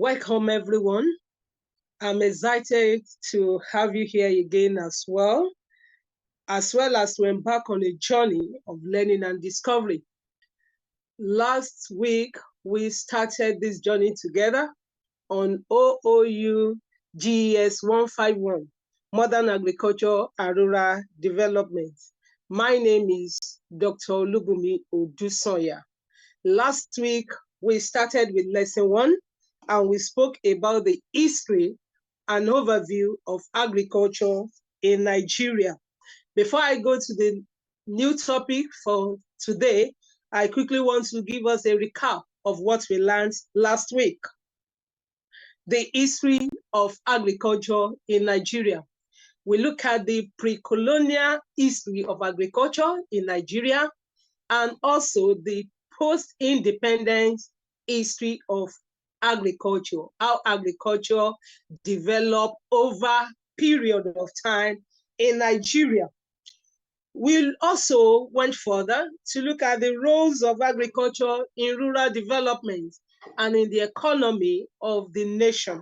Welcome, everyone. I'm excited to have you here again as well as to embark on a journey of learning and discovery. Last week, we started this journey together on OOU-GES 151, Modern Agriculture and Rural Development. My name is Dr. Olubunmi Odusanya. Last week, we started with lesson 1, and we spoke about the history and overview of agriculture in Nigeria. Before I go to the new topic for today, I quickly want to give us a recap of what we learned last week. The history of agriculture in Nigeria. We look at the pre-colonial history of agriculture in Nigeria and also the post-independence history of agriculture, how agriculture developed over a period of time in Nigeria. We also went further to look at the roles of agriculture in rural development and in the economy of the nation.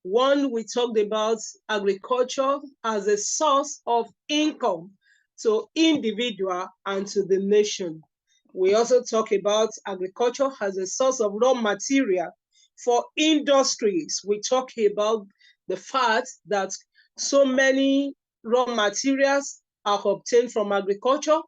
One, we talked about agriculture as a source of income to individual and to the nation. We also talk about agriculture as a source of raw material for industries. We talk about the fact that so many raw materials are obtained from agriculture.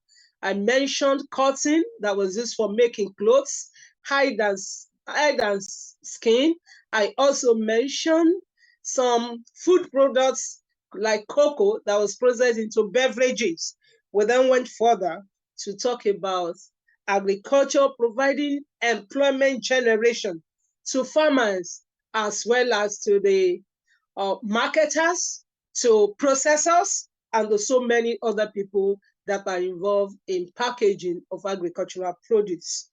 I mentioned cotton that was used for making clothes, hide and skin. I also mentioned some food products like cocoa that was processed into beverages. We then went further to talk about agriculture providing employment generation to farmers as well as to the marketers, to processors, and to so many other people that are involved in packaging of agricultural produce.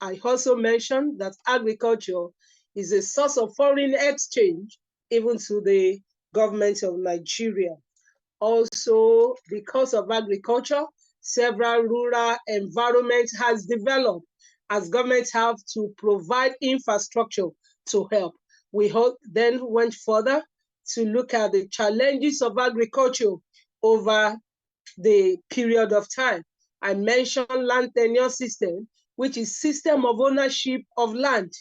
I also mentioned that agriculture is a source of foreign exchange even to the government of Nigeria. Also, because of agriculture, several rural environments has developed as governments have to provide infrastructure to help. We then went further to look at the challenges of agriculture over the period of time. I mentioned land tenure system, which is system of ownership of land.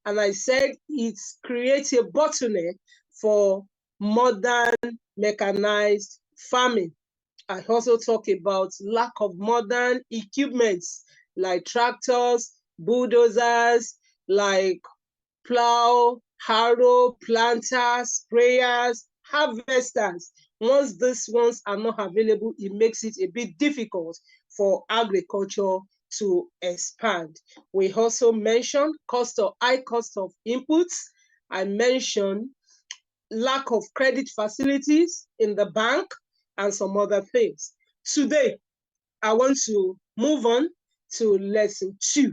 And I said it creates a bottleneck for modern mechanized farming. I also talk about lack of modern equipments like tractors, bulldozers, like plow, harrow, planters, sprayers, harvesters. Once these ones are not available, it makes it a bit difficult for agriculture to expand. We also mentioned high cost of inputs. I mentioned lack of credit facilities in the bank and some other things. Today, I want to move on to lesson 2,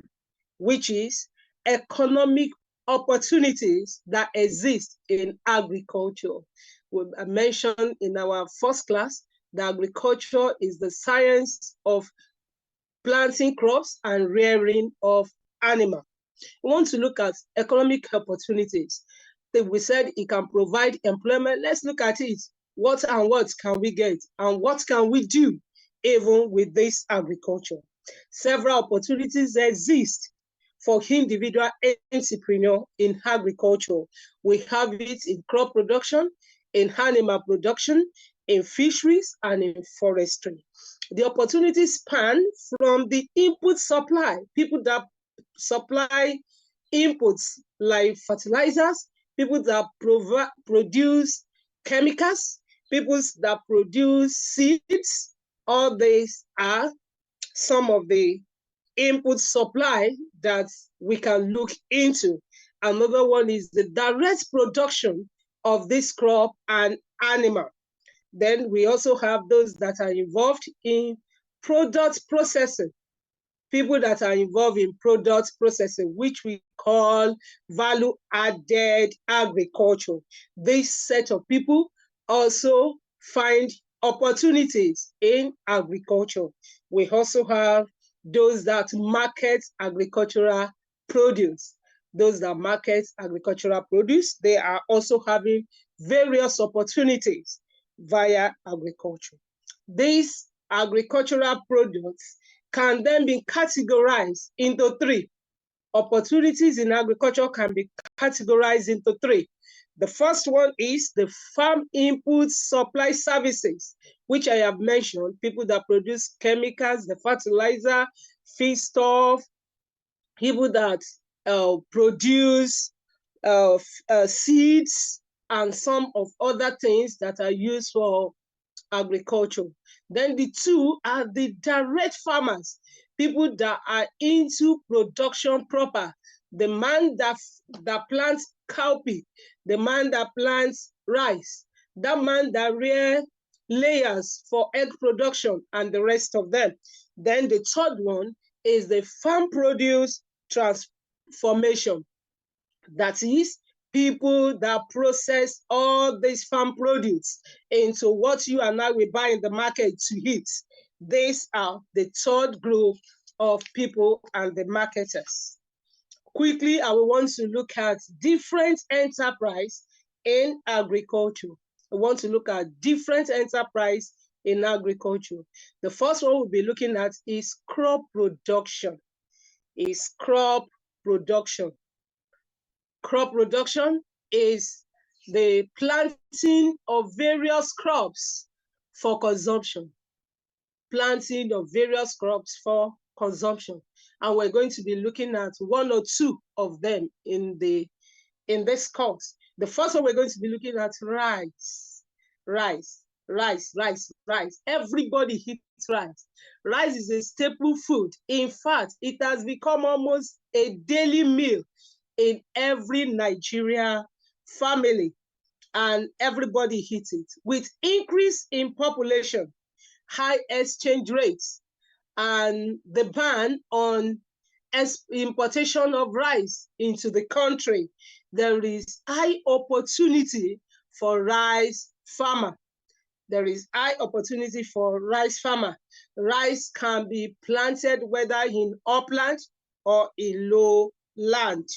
which is economic opportunities that exist in agriculture. I mentioned in our first class that agriculture is the science of planting crops and rearing of animals. We want to look at economic opportunities. We said it can provide employment. Let's look at it. What can we get? And what can we do even with this agriculture? Several opportunities exist for individual entrepreneur in agriculture. We have it in crop production, in animal production, in fisheries, and in forestry. The opportunities span from the input supply, people that supply inputs like fertilizers, people that produce chemicals, people that produce seeds. All these are some of the input supply that we can look into. Another one is the direct production of this crop and animal. Then we also have those that are involved in product processing. People that are involved in product processing, which we call value-added agriculture. This set of people also find opportunities in agriculture. We also have those that market agricultural produce. those that market agricultural produce, they are also having various opportunities via agriculture. These agricultural products can then be categorized into three. Opportunities in agriculture can be categorized into three. The first one is the farm input supply services, which I have mentioned, people that produce chemicals, the fertilizer, feedstuff, people that produce seeds and some of other things that are used for agriculture. Then the two are the direct farmers, people that are into production proper. The man that plants cowpea, the man that plants rice, that man that rear layers for egg production, and the rest of them. Then the third one is the farm produce transformation. That is, people that process all these farm produce into what you and I will buy in the market to eat. These are the third group of people and the marketers. Quickly, I will want to look at different enterprise in agriculture. I want to look at different enterprise in agriculture. The first one we'll be looking at is crop production. Crop production is the planting of various crops for consumption. Planting of various crops for consumption. And we're going to be looking at one or two of them in this course. The first one we're going to be looking at rice. Everybody eats rice. Rice is a staple food. In fact, it has become almost a daily meal in every Nigeria family, and everybody eats it. With increase in population, high exchange rates, and the ban on importation of rice into the country, there is high opportunity for rice farmer. Rice can be planted whether in upland or in low land.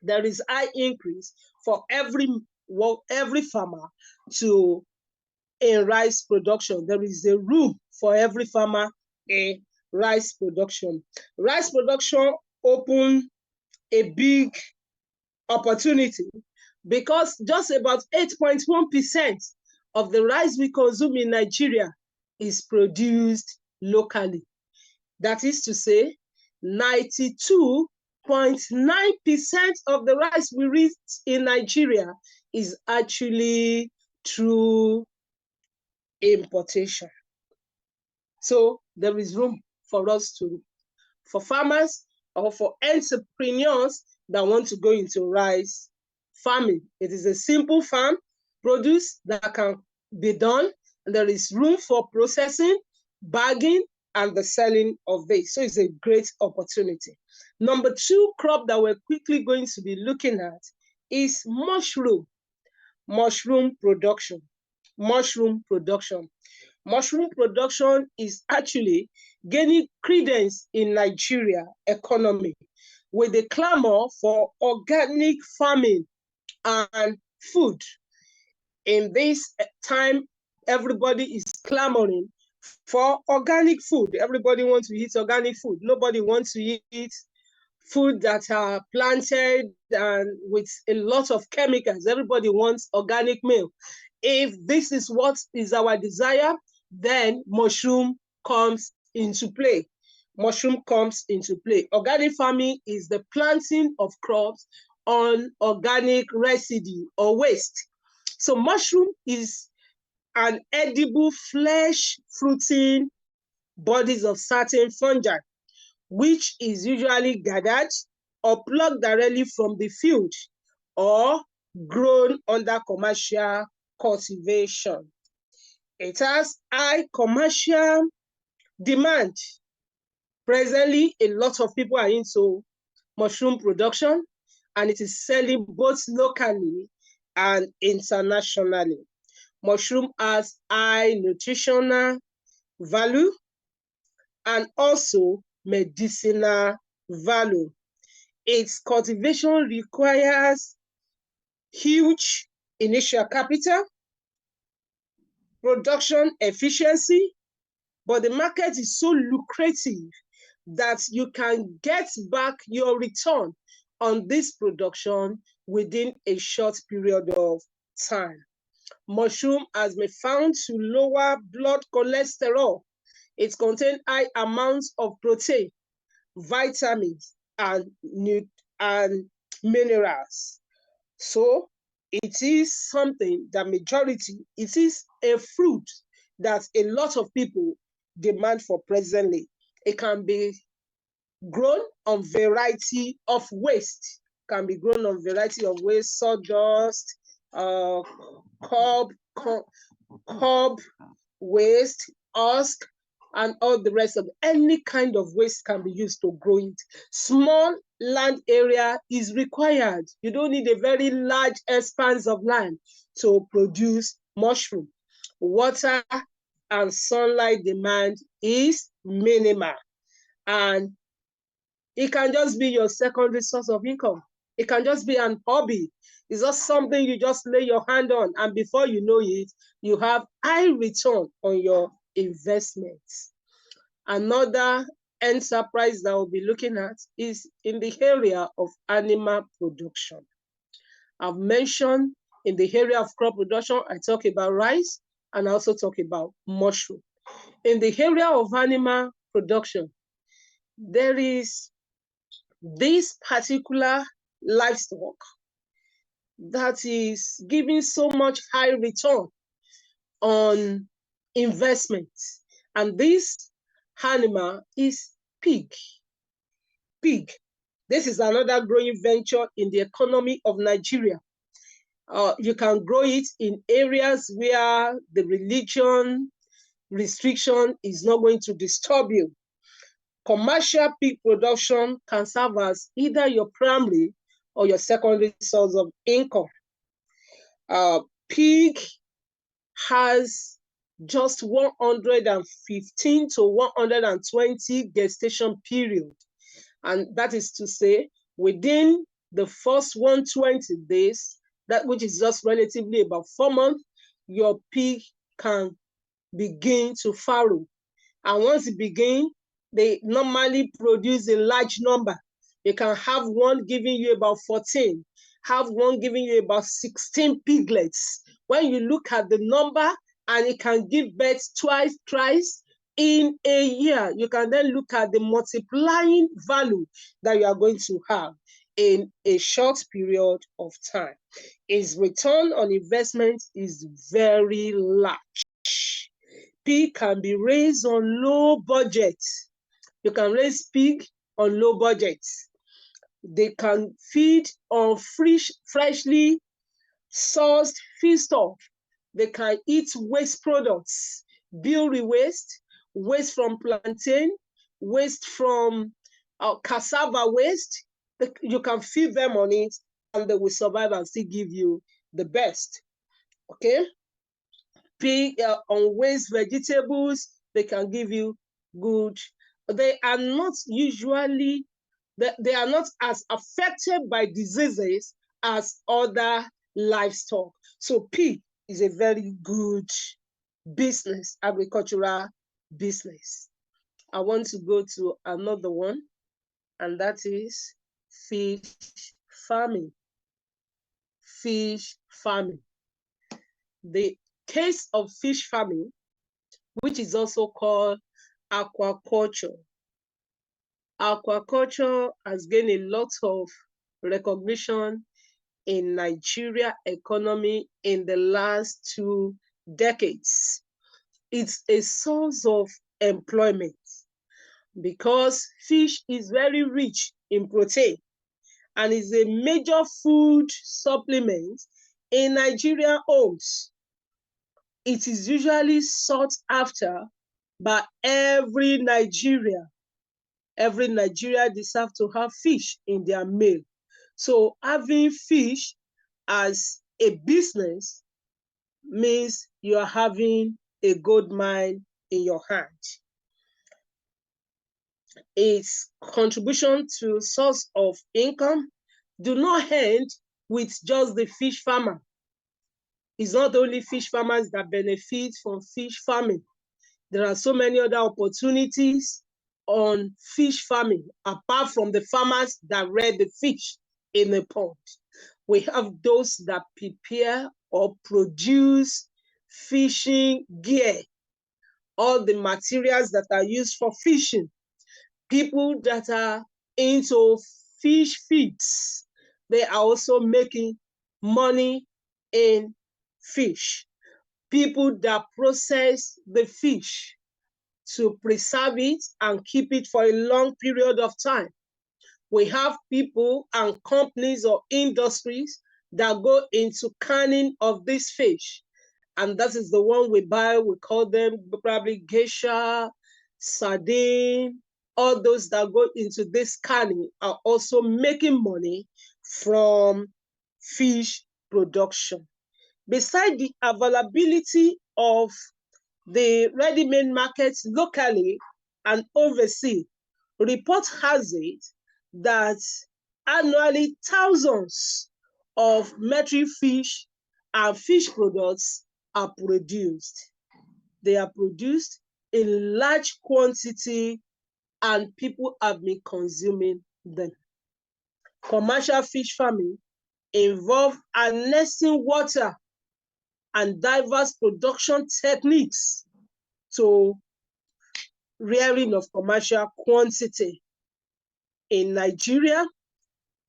There is high increase for every farmer in rice production. There is a room for every farmer in rice production. Rice production open a big opportunity because just about 8.1% of the rice we consume in Nigeria is produced locally. That is to say, 92.9% of the rice we eat in Nigeria is actually through importation. So there is room for farmers or for entrepreneurs that want to go into rice farming. It is a simple farm produce that can be done, and there is room for processing, bagging, and the selling of this. So it's a great opportunity. Number two crop that we're quickly going to be looking at is mushroom production. Mushroom production is actually gaining credence in Nigeria economy with the clamor for organic farming and food. In this time, everybody is clamoring for organic food. Everybody wants to eat organic food. Nobody wants to eat food that are planted and with a lot of chemicals. Everybody wants organic meal. If this is what is our desire, then mushroom comes into play. Organic farming is the planting of crops on organic residue or waste. So mushroom is an edible flesh-fruiting bodies of certain fungi, which is usually gathered or plucked directly from the field or grown under commercial cultivation. It has high commercial demand. Presently, a lot of people are into mushroom production, and it is selling both locally and internationally. Mushroom has high nutritional value and also medicinal value. Its cultivation requires huge initial capital, production efficiency, but the market is so lucrative that you can get back your return on this production within a short period of time. Mushroom has been found to lower blood cholesterol. It contains high amounts of protein, vitamins, and minerals. So it is something that it is a fruit that a lot of people demand for presently. It can be grown on variety of waste. Can be grown on variety of waste, sawdust, cob waste, husk, and all the rest of it. Any kind of waste can be used to grow it. Small land area is required. You don't need a very large expanse of land to produce mushroom. Water and sunlight demand is minimal, and it can just be your secondary source of income. It can just be an hobby. It's just something you just lay your hand on, and before you know it, you have high return on your investments. Another enterprise that we'll be looking at is in the area of animal production. I've mentioned in the area of crop production, I talk about rice and I also talk about mushroom. In the area of animal production, there is this particular livestock that is giving so much high return on investments. And this animal is pig. Pig. This is another growing venture in the economy of Nigeria. You can grow it in areas where the religion restriction is not going to disturb you. Commercial pig production can serve as either your primary or your secondary source of income. Pig has just 115 to 120 gestation period. And that is to say, within the first 120 days, that which is just relatively about 4 months, your pig can begin to farrow. And once it begins, they normally produce a large number. You can have one giving you about 14, have one giving you about 16 piglets. When you look at the number, and it can give birth twice in a year, you can then look at the multiplying value that you are going to have in a short period of time. Its return on investment is very large. Pig can be raised on low budget. You can raise pig on low budget. They can feed on freshly sourced feedstuff. They can eat waste products, billy waste, waste from plantain, waste from cassava waste. You can feed them on it and they will survive and still give you the best. Okay? Pig on waste vegetables, they can give you good. They are not usually, they are not as affected by diseases as other livestock. So pig is a very good business, agricultural business. I want to go to another one, and that is fish farming. Fish farming. The case of fish farming, which is also called aquaculture. Aquaculture has gained a lot of recognition in Nigeria economy in the last 2 decades. It's a source of employment because fish is very rich in protein and is a major food supplement in Nigerian homes. It is usually sought after by every Nigerian. Every Nigerian deserves to have fish in their meal. So having fish as a business means you are having a gold mine in your hand. its contribution to source of income do not end with just the fish farmer. It's not only fish farmers that benefit from fish farming. There are so many other opportunities on fish farming, apart from the farmers that rear the fish in the pond. We have those that prepare or produce fishing gear, all the materials that are used for fishing. People that are into fish feeds, they are also making money in fish. People that process the fish to preserve it and keep it for a long period of time. We have people and companies or industries that go into canning of this fish. And that is the one we buy. We call them probably geisha, sardine. All those that go into this canning are also making money from fish production. Besides the availability of the ready-made markets locally and overseas, report has it that annually thousands of metric fish and fish products are produced. They are produced in large quantity and people have been consuming them. Commercial fish farming involves harnessing water and diverse production techniques to rearing of commercial quantity. In Nigeria,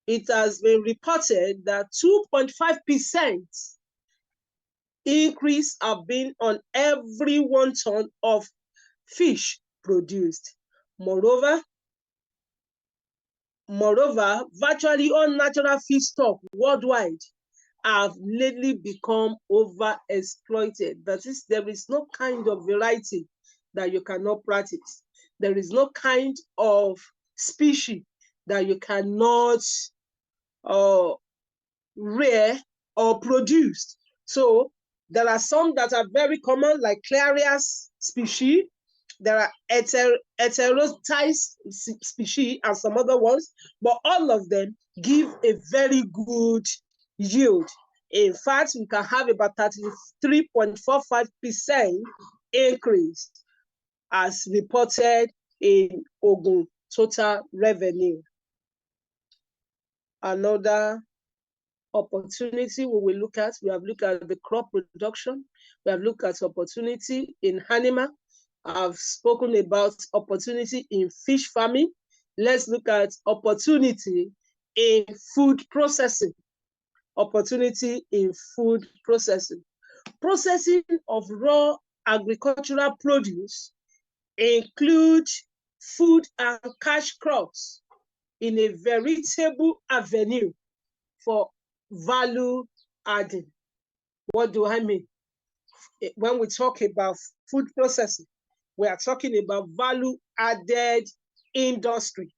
it has been reported that 2.5% increase have been on every 1 ton of fish produced. Moreover, virtually all natural fish stock worldwide have lately become overexploited. That is, there is no kind of variety that you cannot practice. There is no kind of species that you cannot rear or produce. So there are some that are very common, like Clarias species. There are heterotized species and some other ones, but all of them give a very good yield. In fact, we can have about 33.45% increase as reported in Ogun total revenue. Another opportunity we will look at, we have looked at the crop production, we have looked at opportunity in animal, I've spoken about opportunity in fish farming. Let's look at opportunity in food processing. Opportunity in food processing. Processing of raw agricultural produce include food and cash crops in a veritable avenue for value adding. What do I mean? When we talk about food processing, we are talking about value added industry.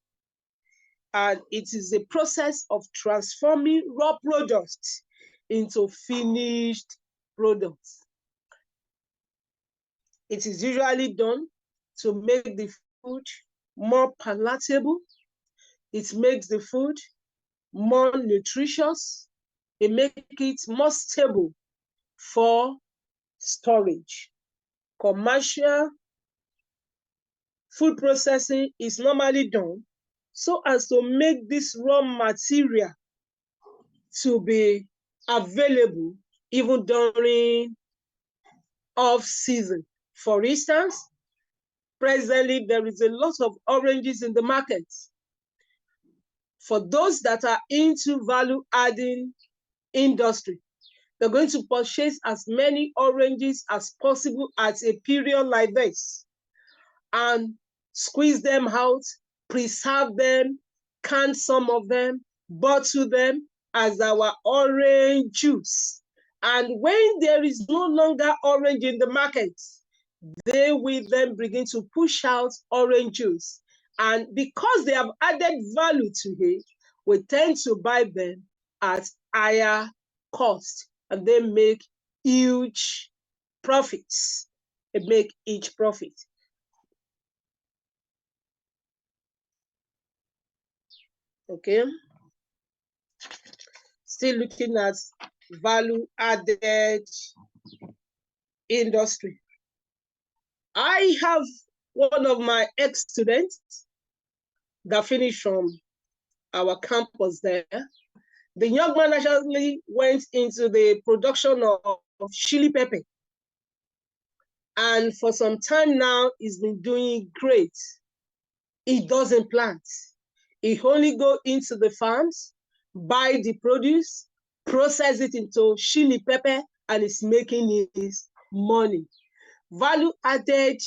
And it is a process of transforming raw products into finished products. It is usually done to make the food more palatable. It makes the food more nutritious. It makes it more stable for storage. Commercial food processing is normally done so as to make this raw material to be available even during off-season. For instance, presently there is a lot of oranges in the market. For those that are into value-adding industry, they're going to purchase as many oranges as possible at a period like this and squeeze them out, preserve them, can some of them, bottle them as our orange juice. And when there is no longer orange in the market, they will then begin to push out orange juice. And because they have added value to it, we tend to buy them at higher cost, and they make huge profits. They make huge profit. Okay, still looking at value added industry. I have one of my ex-students that finished from our campus there. The young man actually went into the production of chili pepper. And for some time now, he's been doing great. He doesn't plant. He only go into the farms, buy the produce, process it into chili pepper, and is making his money. Value added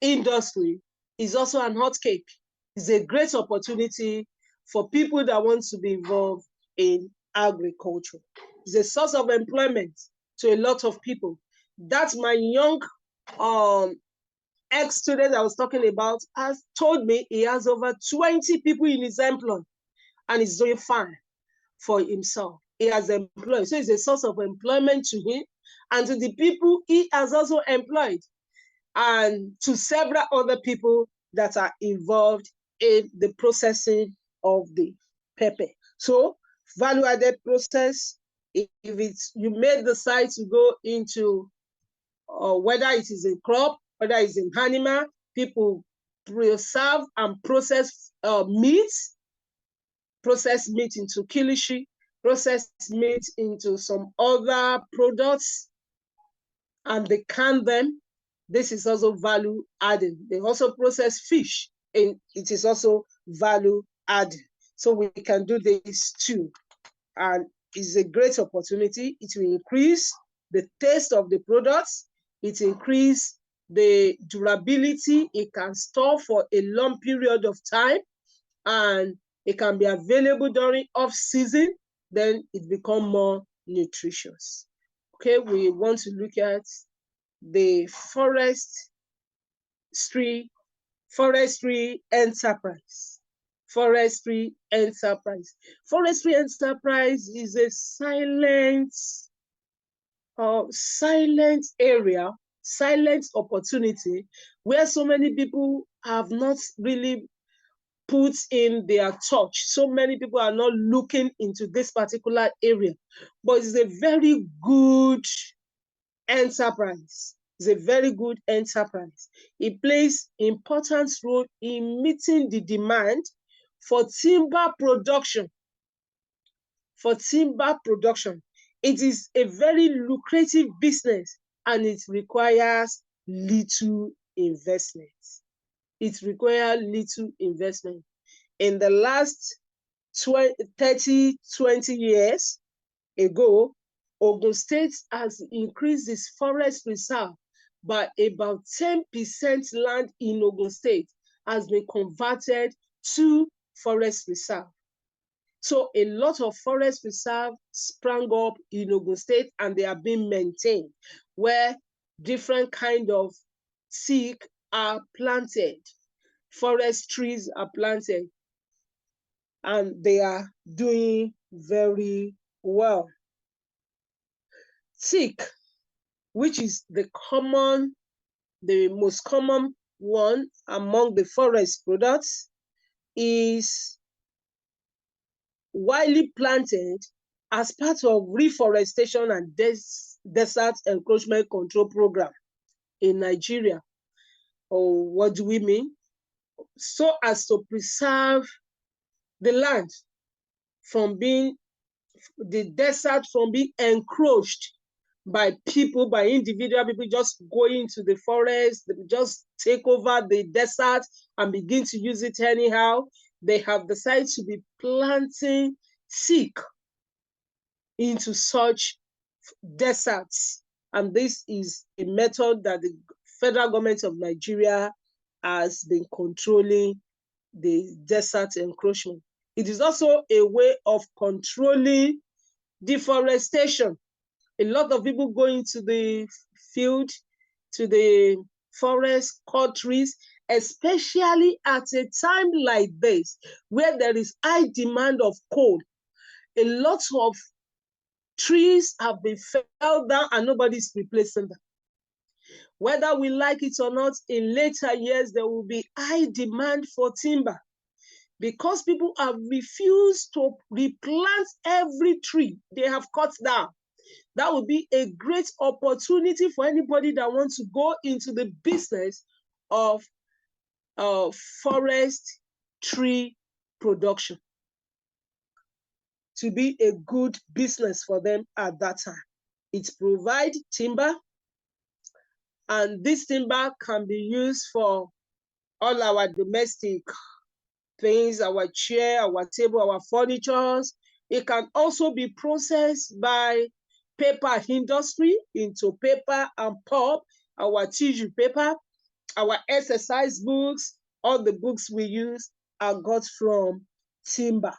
industry is also an hot cake. It's a great opportunity for people that want to be involved in agriculture. It's a source of employment to a lot of people. That's my young ex-student I was talking about has told me he has over 20 people in his employ and he's doing fine for himself. He has employed. So it's a source of employment to him and to the people he has also employed, and to several other people that are involved in the processing of the pepper. So value-added process, if it's you made the site to go into whether it is a crop, whether it's an animal, people preserve and process meat, process meat into kilishi, process meat into some other products, and they can them. This is also value added. They also process fish, and it is also value added. So we can do this too. And it's a great opportunity. It will increase the taste of the products. It increase the durability. It can store for a long period of time, and it can be available during off season. Then it becomes more nutritious. Okay, we want to look at the forestry enterprise. Forestry enterprise. Forestry enterprise is a silent area, silent opportunity where so many people have not really put in their touch. So many people are not looking into this particular area, but it's a very good enterprise. It's a very good enterprise. It plays important role in meeting the demand for timber production. For timber production, it is a very lucrative business and it requires little investment. It requires little investment. In the last 20 years ago, Ogun State has increased its forest reserve by about 10%. Land in Ogun State has been converted to forest reserve. So a lot of forest reserve sprang up in Ogun State and they are being maintained, where different kind of teak are planted, forest trees are planted, and they are doing very well. Teak, which is the most common one among the forest products, is widely planted as part of reforestation and desert encroachment control program in Nigeria. Or what do we mean? So as to preserve the land from being, the desert from being encroached by people, by individual people just going to the forest, they just take over the desert and begin to use it anyhow. They have decided to be planting teak into such deserts. And this is a method that the federal government of Nigeria has been controlling the desert encroachment. It is also a way of controlling deforestation. A lot of people go into the field, to the forest, cut trees, especially at a time like this, where there is high demand of coal. A lot of trees have been felled down and nobody's replacing them. Whether we like it or not, in later years, there will be high demand for timber. because people have refused to replant every tree they have cut down. That would be a great opportunity for anybody that wants to go into the business of forest tree production, to be a good business for them at that time. It provides timber, and this timber can be used for all our domestic things, our chair, our table, our furnitures. It can also be processed by paper industry into paper and pulp, our tissue paper, our exercise books, all the books we use are got from timber,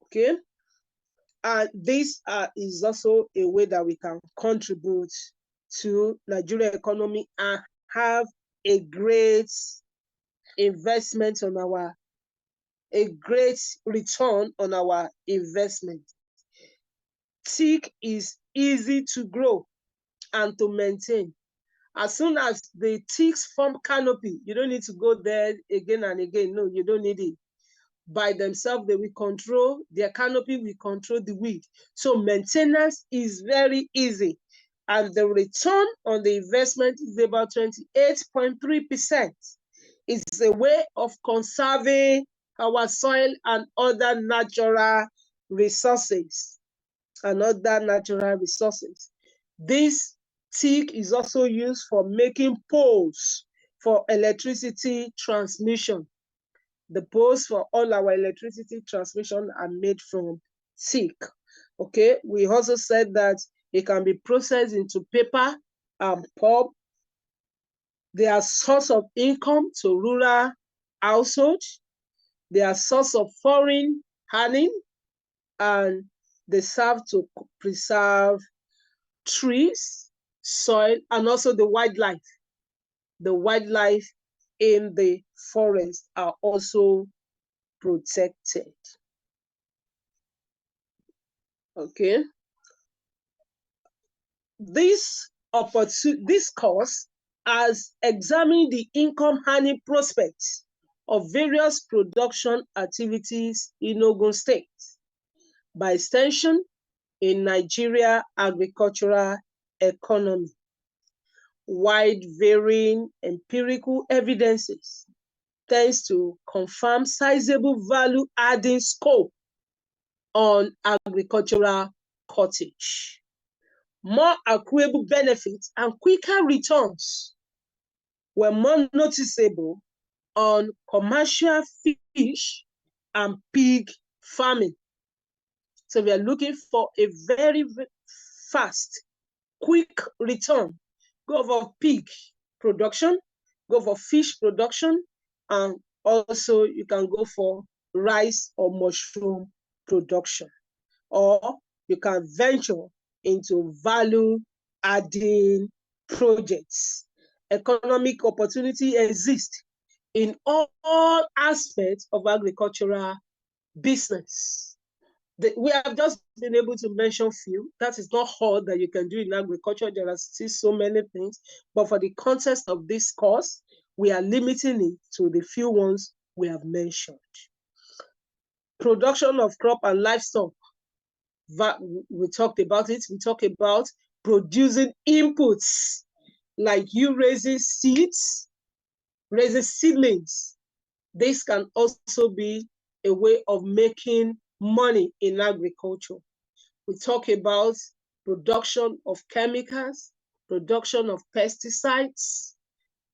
okay? And this is also a way that we can contribute to Nigerian economy and have a great investment on a great return on our investment. Teak is easy to grow and to maintain. As soon as the ticks form canopy, you don't need to go there again and again. No, you don't need it. By themselves, they will control their canopy, will control the weed. So maintenance is very easy. And the return on the investment is about 28.3%. It's a way of conserving our soil and other natural resources. This teak is also used for making poles for electricity transmission. The poles for all our electricity transmission are made from teak. Okay, we also said that it can be processed into paper and pulp. They are source of income to rural households. They are source of foreign earning, and they serve to preserve trees, soil, and also the wildlife. The wildlife in the forest are also protected. Okay. This course has examined the income earning prospects of various production activities in Ogun State. By extension, in Nigeria agricultural economy. Wide varying empirical evidences tends to confirm sizable value adding scope on agricultural cottage. More accruable benefits and quicker returns were more noticeable on commercial fish and pig farming. So we are looking for a very fast, quick return. Go for pig production, go for fish production, and also you can go for rice or mushroom production. Or you can venture into value-adding projects. Economic opportunity exists in all aspects of agricultural business. We have just been able to mention few. That is not all that you can do in agriculture. There are still so many things. But for the context of this course, we are limiting it to the few ones we have mentioned. Production of crop and livestock. We talked about it. We talk about producing inputs, like you raising seeds, raising seedlings. This can also be a way of making money in agriculture. We talk about production of chemicals, production of pesticides.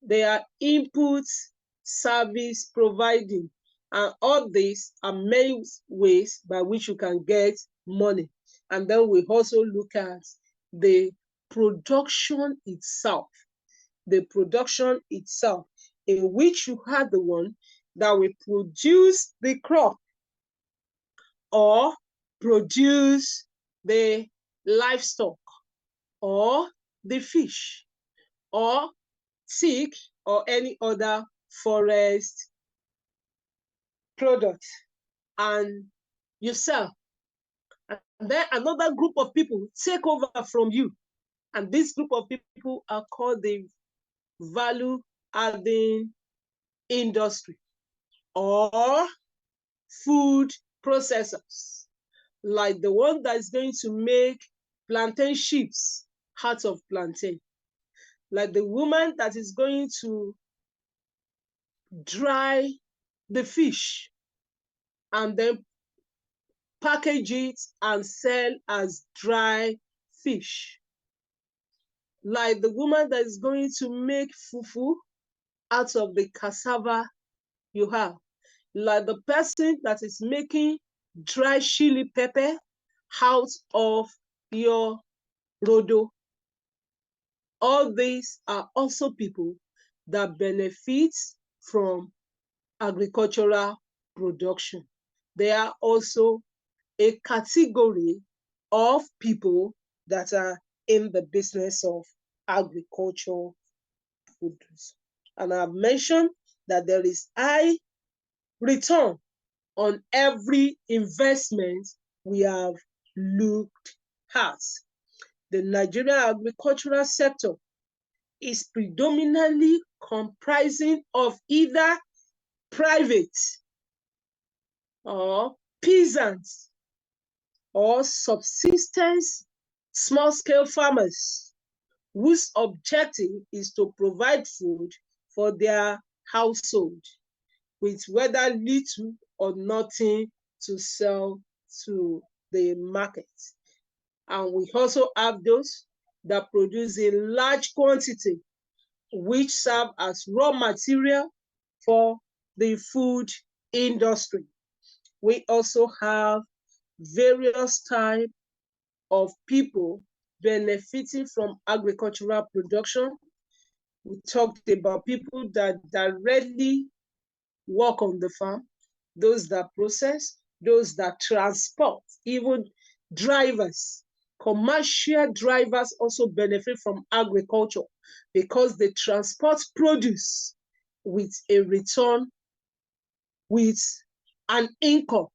They are inputs, service providing, and all these are many ways by which you can get money. And then we also look at the production itself. The production itself, in which you are the one that will produce the crop or produce the livestock or the fish or teak or any other forest product, and you sell. And then another group of people take over from you. And this group of people are called the value-adding industry, or food processors, like the one that is going to make plantain chips out of plantain, like the woman that is going to dry the fish and then package it and sell as dry fish, like the woman that is going to make fufu out of the cassava you have, like the person that is making dry chili pepper out of your rodo. All these are also people that benefit from agricultural production. They are also a category of people that are in the business of agriculture produce. And I've mentioned that there is high return on every investment we have looked at. The Nigerian agricultural sector is predominantly comprising of either private or peasants or subsistence small-scale farmers whose objective is to provide food for their household with whether little or nothing to sell to the market. And we also have those that produce in large quantity, which serve as raw material for the food industry. We also have various types of people benefiting from agricultural production. We talked about people that directly work on the farm, those that process, those that transport, even drivers. Commercial drivers also benefit from agriculture because they transport produce with a return, with an income.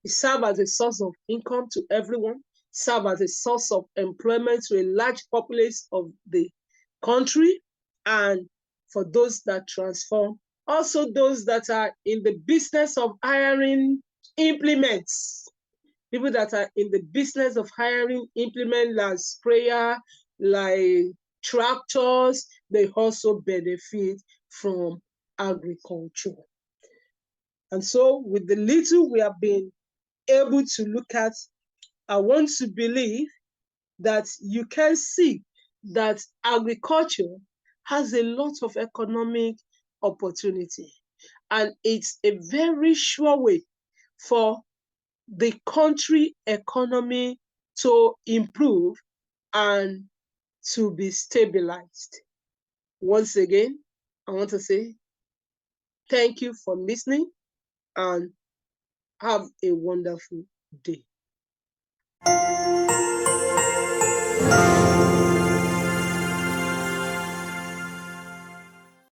It serves as a source of income to everyone, serve as a source of employment to a large populace of the country, and for those that transform, also those that are in the business of hiring implements, people that are in the business of hiring implements like sprayer, like tractors, they also benefit from agriculture. And so with the little we have been able to look at, I want to believe that you can see that agriculture has a lot of economic opportunity, and it's a very sure way for the country economy to improve and to be stabilized. Once again, I want to say thank you for listening and have a wonderful day.